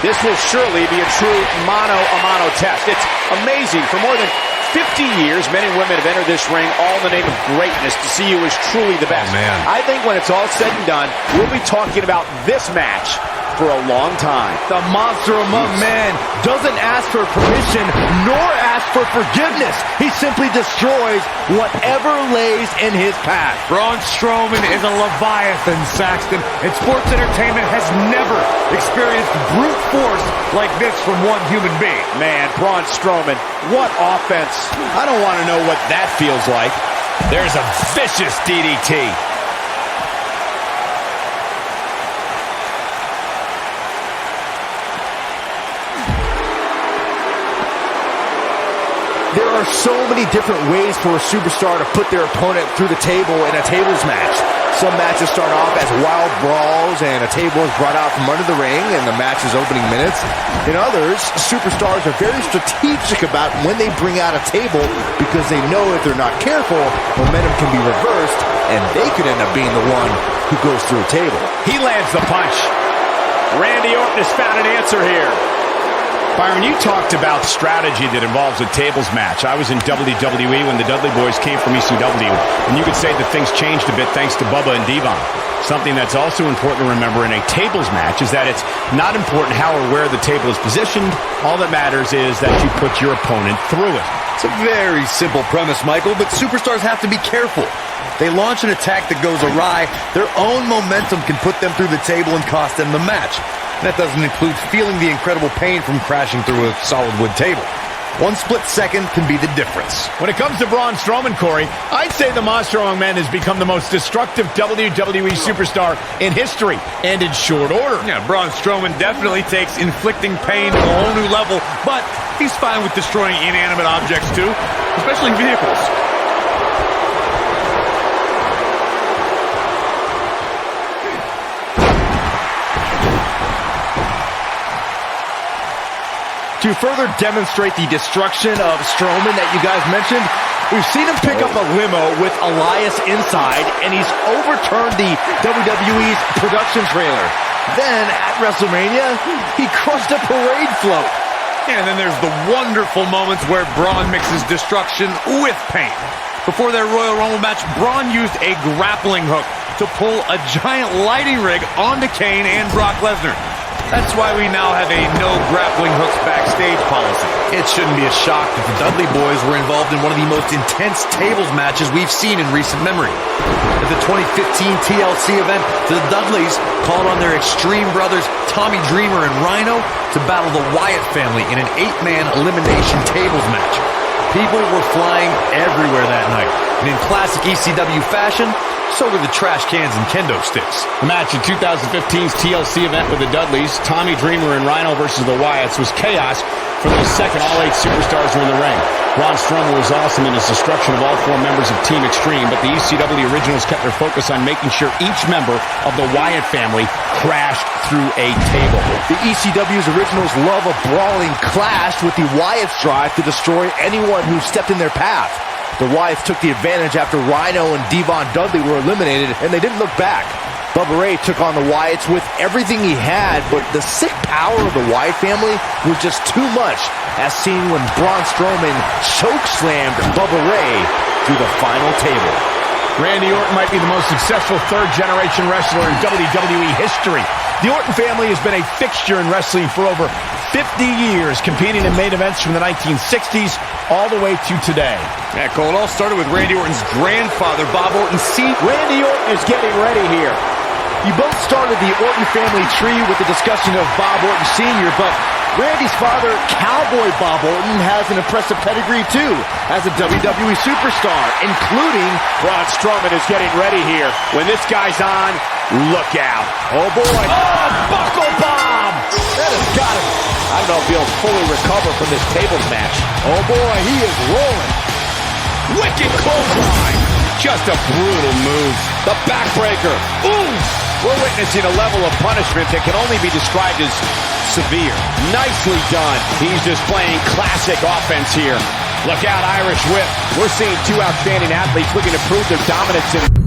This will surely be a true mano-a-mano test. It's amazing. For more than 50 years, men and women have entered this ring all in the name of greatness to see who is truly the best. Oh, man. I think when it's all said and done, we'll be talking about this match for a long time. The monster among men doesn't ask for permission nor ask for forgiveness. He simply destroys whatever lays in his path. Braun Strowman is a Leviathan, Saxton, and sports entertainment has never experienced brute force like this from one human being. Man, Braun Strowman, what offense. I don't want to know what that feels like. There's a vicious DDT. There are so many different ways for a superstar to put their opponent through the table in a tables match. Some matches start off as wild brawls and a table is brought out from under the ring in the match's opening minutes. In others, superstars are very strategic about when they bring out a table because they know if they're not careful, momentum can be reversed and they could end up being the one who goes through a table. He lands the punch. Randy Orton has found an answer here. Byron, you talked about strategy that involves a tables match. I was in WWE when the Dudley Boys came from ECW, and you could say that things changed a bit thanks to Bubba and Devon. Something that's also important to remember in a tables match is that it's not important how or where the table is positioned. All that matters is that you put your opponent through it. It's a very simple premise, Michael, but superstars have to be careful. They launch an attack that goes awry, their own momentum can put them through the table and cost them the match. That doesn't include feeling the incredible pain from crashing through a solid wood table. One split second can be the difference. When it comes to Braun Strowman, Corey, I'd say the Monster Among Men has become the most destructive WWE superstar in history, and in short order. Yeah, Braun Strowman definitely takes inflicting pain to a whole new level, but he's fine with destroying inanimate objects too, especially vehicles. To further demonstrate the destruction of Strowman that you guys mentioned, we've seen him pick up a limo with Elias inside, and he's overturned the WWE's production trailer. Then, at WrestleMania, he crushed a parade float. And then there's the wonderful moments where Braun mixes destruction with pain. Before their Royal Rumble match, Braun used a grappling hook to pull a giant lighting rig onto Kane and Brock Lesnar. That's why we now have a no grappling hooks backstage policy. It shouldn't be a shock that the Dudley Boys were involved in one of the most intense tables matches we've seen in recent memory. At the 2015 TLC event, the Dudleys called on their Extreme brothers Tommy Dreamer and Rhino to battle the Wyatt family in an 8-man elimination tables match. People were flying everywhere that night, and in classic ECW fashion, so were the trash cans and kendo sticks. The match in 2015's TLC event with the Dudleys, Tommy Dreamer and Rhino versus the Wyatts, was chaos for the second all 8 superstars were in the ring. Braun Strowman was awesome in his destruction of all 4 members of Team Extreme, but the ECW originals kept their focus on making sure each member of the Wyatt family crashed through a table. The ECW's originals love a brawling clash with the Wyatts' drive to destroy anyone who stepped in their path. The Wyatts took the advantage after Rhino and Devon Dudley were eliminated, and they didn't look back. Bubba Ray took on the Wyatts with everything he had, but the sick power of the Wyatt family was just too much, as seen when Braun Strowman chokeslammed Bubba Ray through the final table. Randy Orton might be the most successful third-generation wrestler in WWE history. The Orton family has been a fixture in wrestling for over 50 years, competing in main events from the 1960s all the way to today. Yeah, Cole, it all started with Randy Orton's grandfather, Bob Orton Sr. Randy Orton is getting ready here. You both started the Orton family tree with the discussion of Bob Orton Sr., but Randy's father, Cowboy Bob Orton, has an impressive pedigree too as a WWE superstar, including Braun Strowman is getting ready here. When this guy's on, look out. Oh boy. Oh, buckle bomb! That has got him. I don't know if he'll fully recover from this tables match. Oh boy, he is rolling. Wicked clothesline. Just a brutal move. The backbreaker. Ooh! We're witnessing a level of punishment that can only be described as severe. Nicely done. He's displaying classic offense here. Look out, Irish whip. We're seeing 2 outstanding athletes looking to prove their dominance in